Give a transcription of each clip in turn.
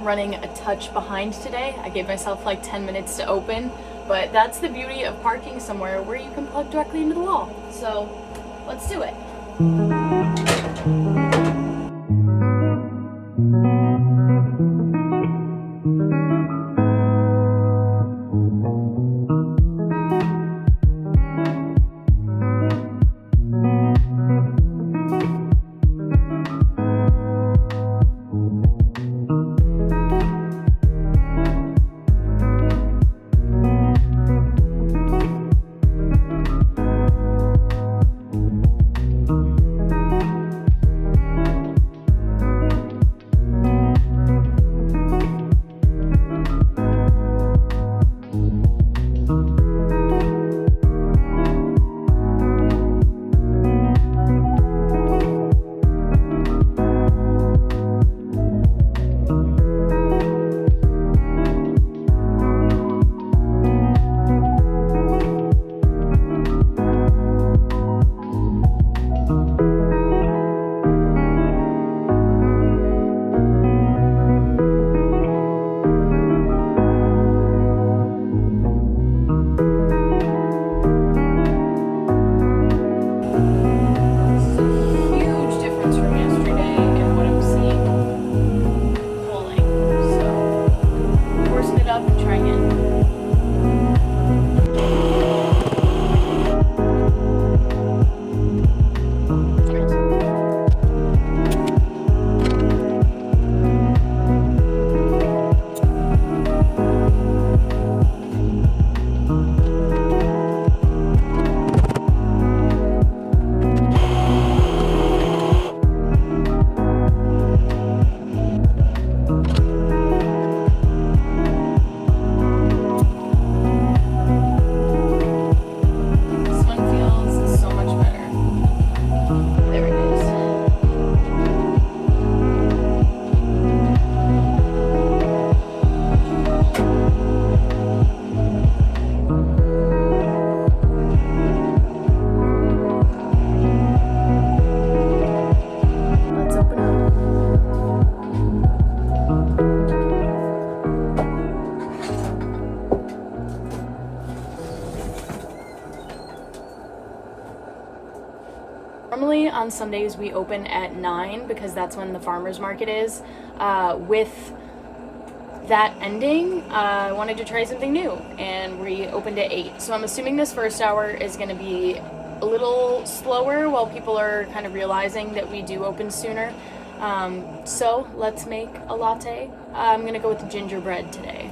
Running a touch behind today. I gave myself like 10 minutes to open, but that's the beauty of parking somewhere where you can plug directly into the wall. So let's do it. Normally on Sundays we open at 9 because that's when the farmers market is. With that ending, I wanted to try something new and we opened at 8. So I'm assuming this first hour is going to be a little slower while people are kind of realizing that we do open sooner. So let's make a latte. I'm going to go with the gingerbread today.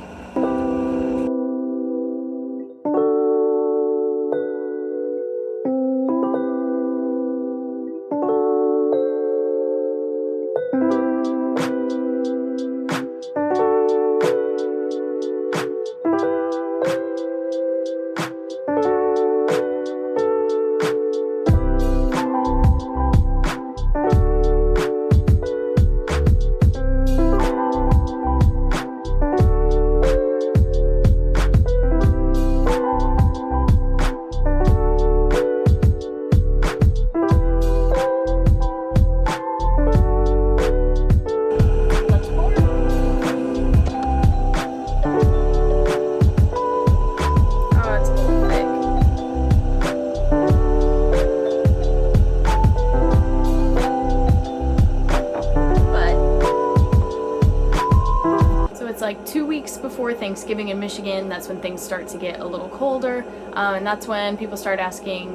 Like 2 weeks before Thanksgiving in Michigan, that's when things start to get a little colder, and that's when people start asking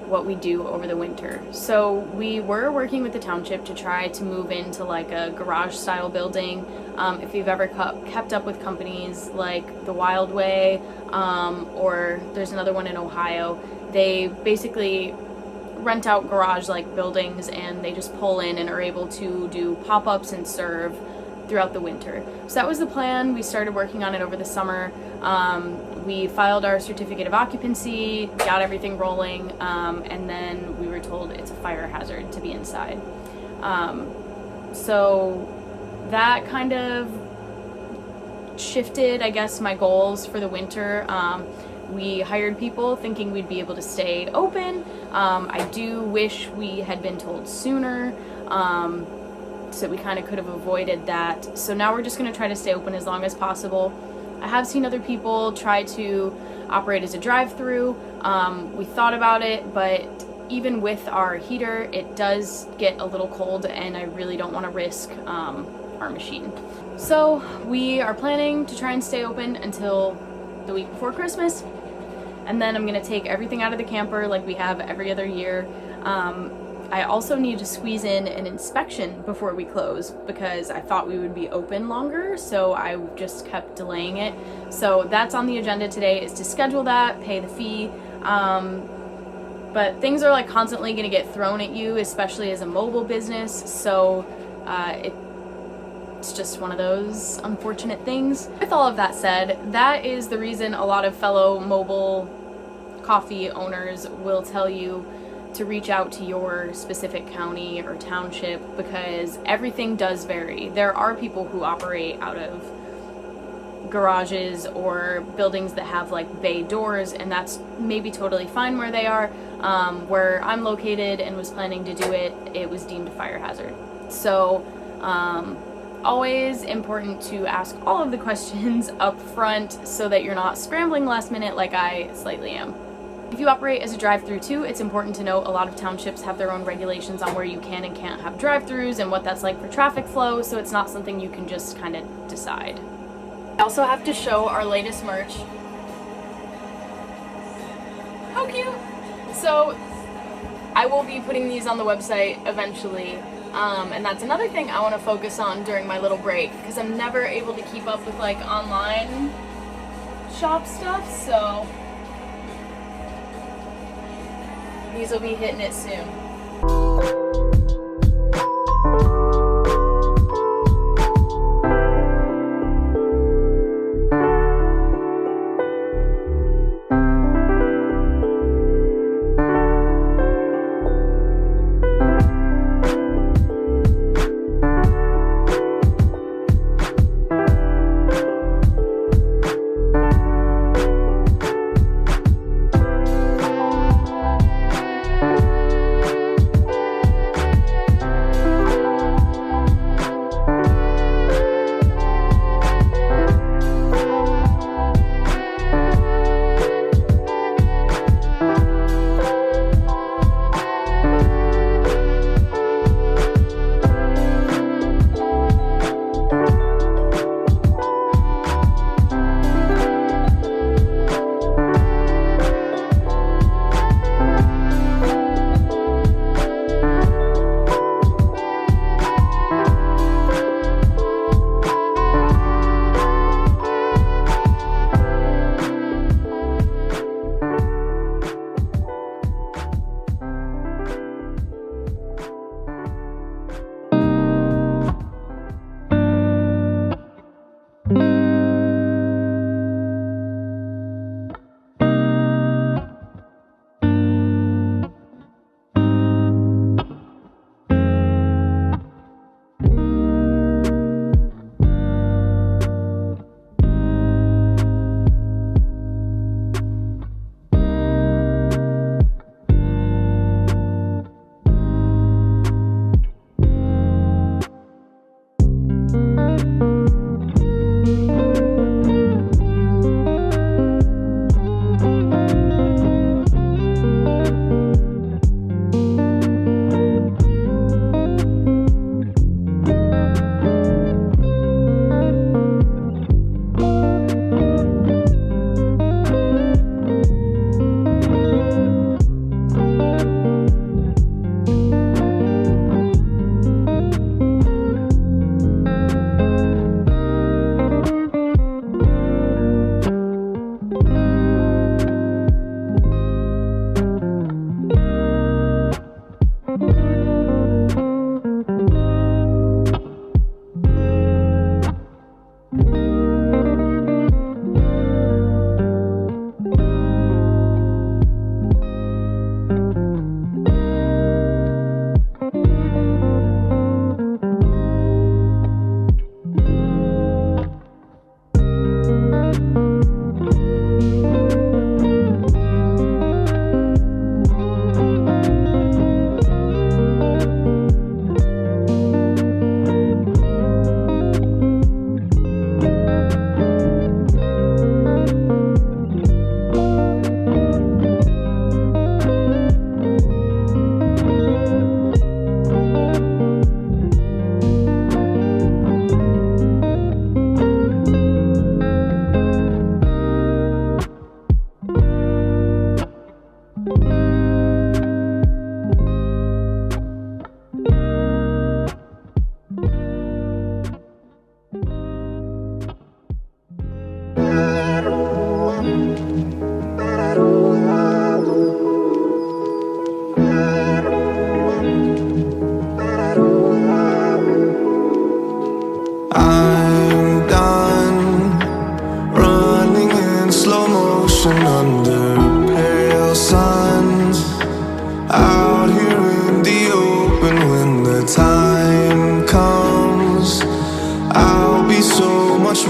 what we do over the winter. So we were working with the township to try to move into like a garage style building. If you've ever kept up with companies like the Wild Way, or there's another one in Ohio, they basically rent out garage like buildings and they just pull in and are able to do pop-ups and serve throughout the winter. So that was the plan. We started working on it over the summer. We filed our certificate of occupancy, got everything rolling, and then we were told it's a fire hazard to be inside. So that kind of shifted, I guess, my goals for the winter. We hired people thinking we'd be able to stay open. I do wish we had been told sooner so we kind of could have avoided that. So now we're just going to try to stay open as long as possible. I have seen other people try to operate as a drive-through. We thought about it, but even with our heater, it does get a little cold, and I really don't want to risk our machine. So we are planning to try and stay open until the week before Christmas, and then I'm going to take everything out of the camper like we have every other year. I also need to squeeze in an inspection before we close because I thought we would be open longer, so I just kept delaying it. So that's on the agenda today, is to schedule that, pay the fee. But things are like constantly going to get thrown at you, especially as a mobile business. So it's just one of those unfortunate things. With all of that said, that is the reason a lot of fellow mobile coffee owners will tell you to reach out to your specific county or township, because everything does vary. There are people who operate out of garages or buildings that have like bay doors, and that's maybe totally fine where they are. Where I'm located and was planning to do it, it was deemed a fire hazard. So always important to ask all of the questions up front so that you're not scrambling last minute like I slightly am. If you operate as a drive-through too, it's important to note a lot of townships have their own regulations on where you can and can't have drive-throughs and what that's like for traffic flow, so it's not something you can just kind of decide. I also have to show our latest merch. How cute! So I will be putting these on the website eventually, and that's another thing I want to focus on during my little break, because I'm never able to keep up with like online shop stuff, so these will be hitting it soon.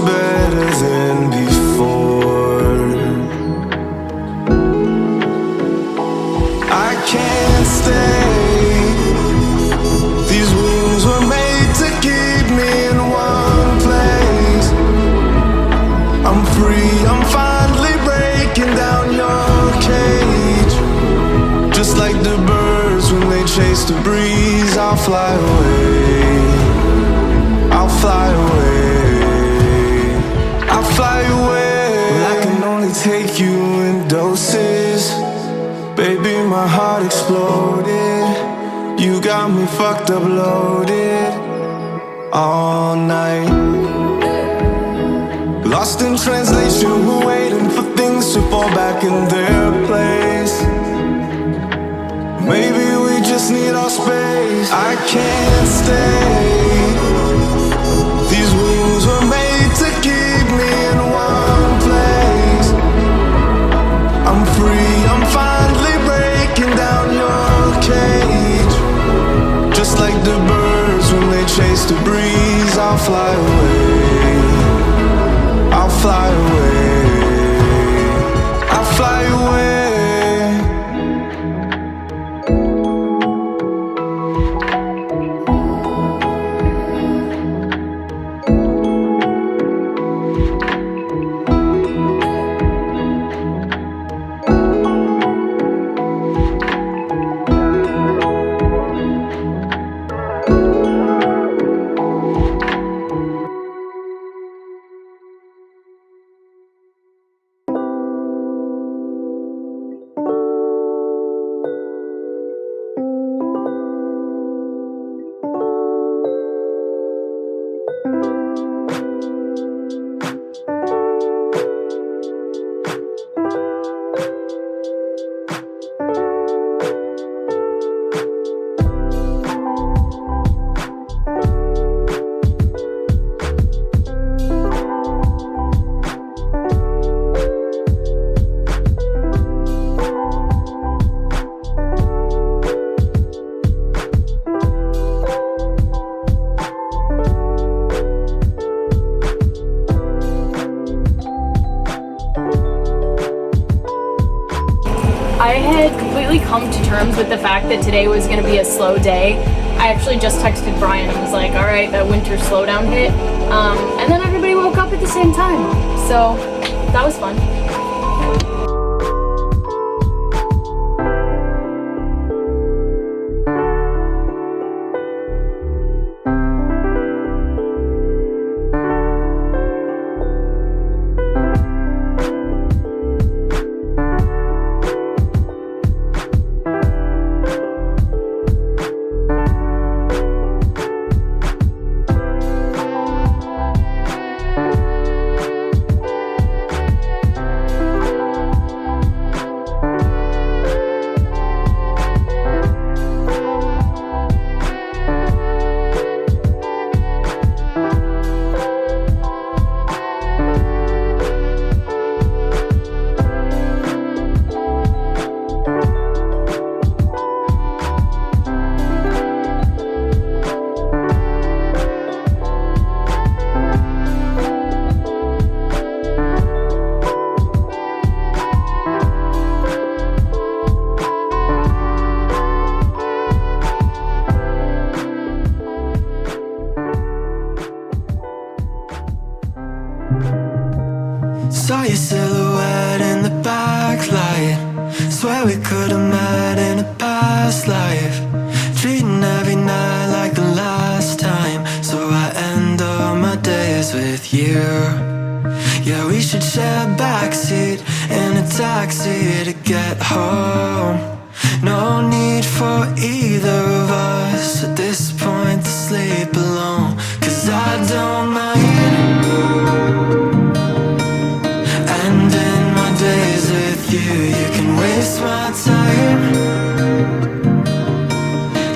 better than before. I can't stay. These wings were made to keep me in one place. I'm free, I'm finally breaking down your cage. Just like the birds when they chase the breeze, I'll fly away. I'll fly away. I'll fly away. Well, I can only take you in doses. Baby, my heart exploded. You got me fucked up loaded all night. Lost in translation, we're waiting for things to fall back in their place. Maybe we just need our space. I can't stay. These wings were made to keep me in one place. I'm free, I'm finally breaking down your cage. Just like the birds when they chase the breeze, I'll fly away. I'll fly away. I'll fly away. I had completely come to terms with the fact that today was going to be a slow day. I actually just texted Brian and was like, all right, that winter slowdown hit. And then everybody woke up at the same time. So that was fun. Saw your silhouette in the backlight. Swear we could've met in a past life. Treating every night like the last time. So I end all my days with you. Yeah, we should share a backseat in a taxi to get home. No need for either of us at this point to sleep alone. 'Cause I don't mind ending my days with you. You can waste my time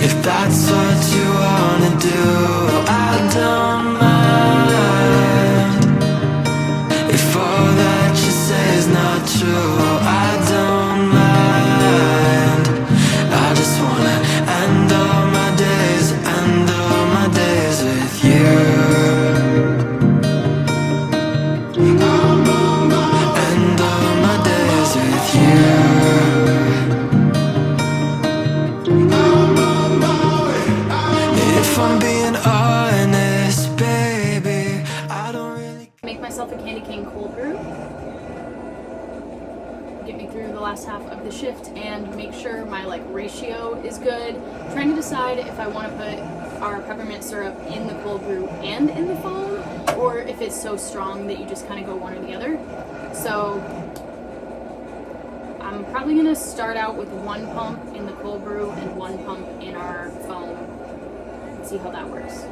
if that's what you wanna do. I don't mind if all that you say is not true. I don't mind. I just wanna end all my days with you. make myself a candy cane cold brew. Get me through the last half of the shift and make sure my like ratio is good. Trying to decide if I want to put our peppermint syrup in the cold brew and in the foam, or if it's so strong that you just kind of go one or the other. So I'm probably gonna start out with 1 pump in the cold brew and 1 pump in our foam and see how that works.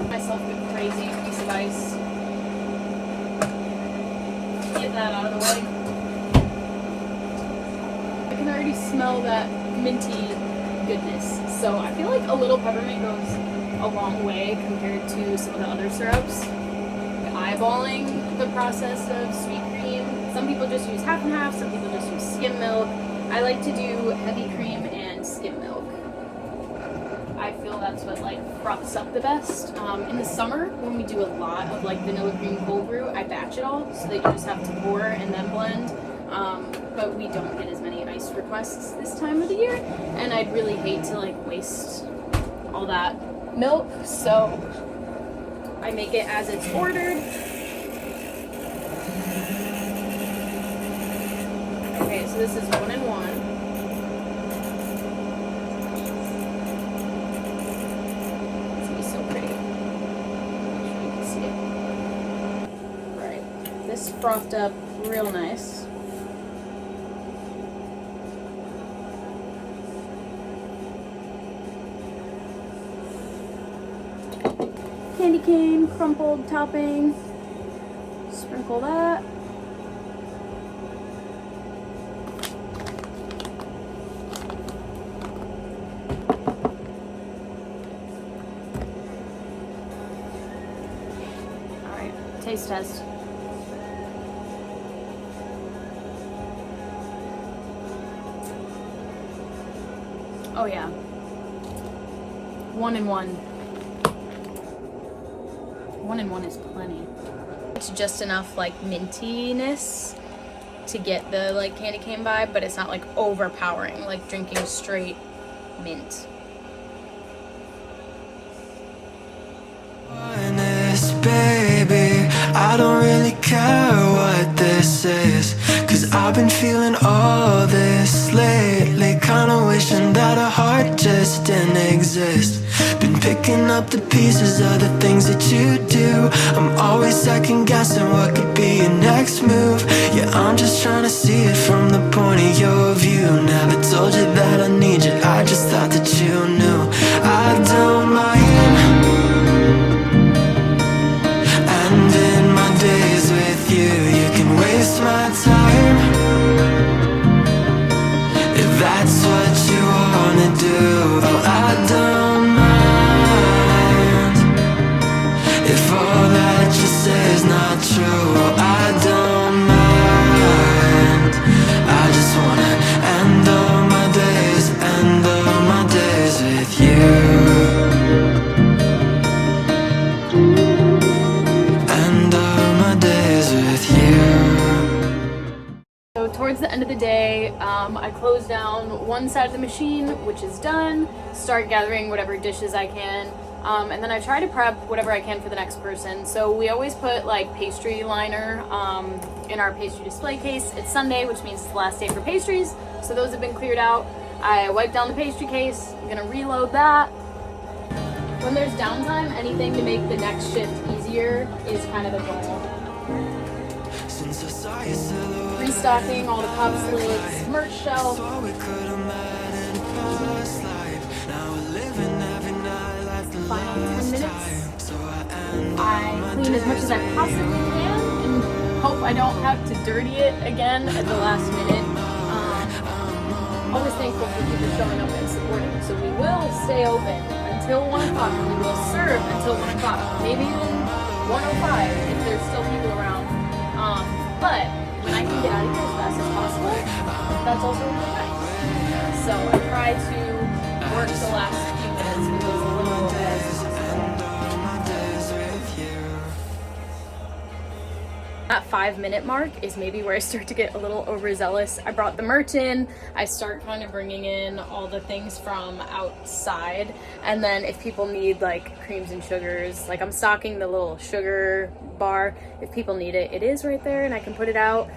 Myself a crazy piece of ice. Get that out of the way. I can already smell that minty goodness. So I feel like a little peppermint goes a long way compared to some of the other syrups. Eyeballing the process of sweet cream. Some people just use half and half, some people just use skim milk. I like to do heavy cream and skim milk. I feel that's what like froths up the best. In the summer, when we do a lot of like vanilla cream cold brew, I batch it all so that you just have to pour and then blend. But we don't get as many ice requests this time of the year, and I'd really hate to like waste all that milk, so I make it as it's ordered. Okay, so this is 1 and 1. It's gonna be so pretty. Make sure you can see it. Right, this frothed up real nice. Candy cane, crumpled topping, sprinkle that. All right, taste test. Oh yeah, 1 and 1. 1 and 1 is plenty. It's just enough like mintiness to get the like candy cane vibe, but it's not like overpowering, like drinking straight mint. Honest, baby, I don't really care what this is, 'cause I've been feeling all this lately, kinda wishing that a heart just didn't exist. Been picking up the pieces of the things that you do. I'm always second guessing what could be your next move. Yeah, I'm just trying to see it from the point of your view. Never told you that I need you, I just thought that you knew. I don't mind, and in my days with you, you can waste my time, if that's what you wanna do. Oh, I don't mind if all that you say is not true. Oh, I don't mind, I just wanna end all my days with you. End all my days with you. So towards the end of the day, I close down one side of the machine, which is done, start gathering whatever dishes I can, and then I try to prep whatever I can for the next person. So we always put like pastry liner in our pastry display case. It's Sunday, which means it's the last day for pastries, so those have been cleared out. I wipe down the pastry case, I'm gonna reload that. When there's downtime, anything to make the next shift easier is kind of the goal. Restocking all the cups, lids, merch shelf. Final 10 minutes. I clean as much as I possibly can and hope I don't have to dirty it again at the last minute. Always thankful for people showing up and supporting. So we will stay open until 1 o'clock and we will serve until 1 o'clock. Maybe even 1:05 if there's still people around. But when I can get out of here as fast as possible, that's also really nice. So I try to work the last few minutes with as little as possible. That 5-minute mark is maybe where I start to get a little overzealous. I brought the merch in, I start kind of bringing in all the things from outside, and then if people need like creams and sugars, like I'm stocking the little sugar bar. If people need it, it is right there and I can put it out.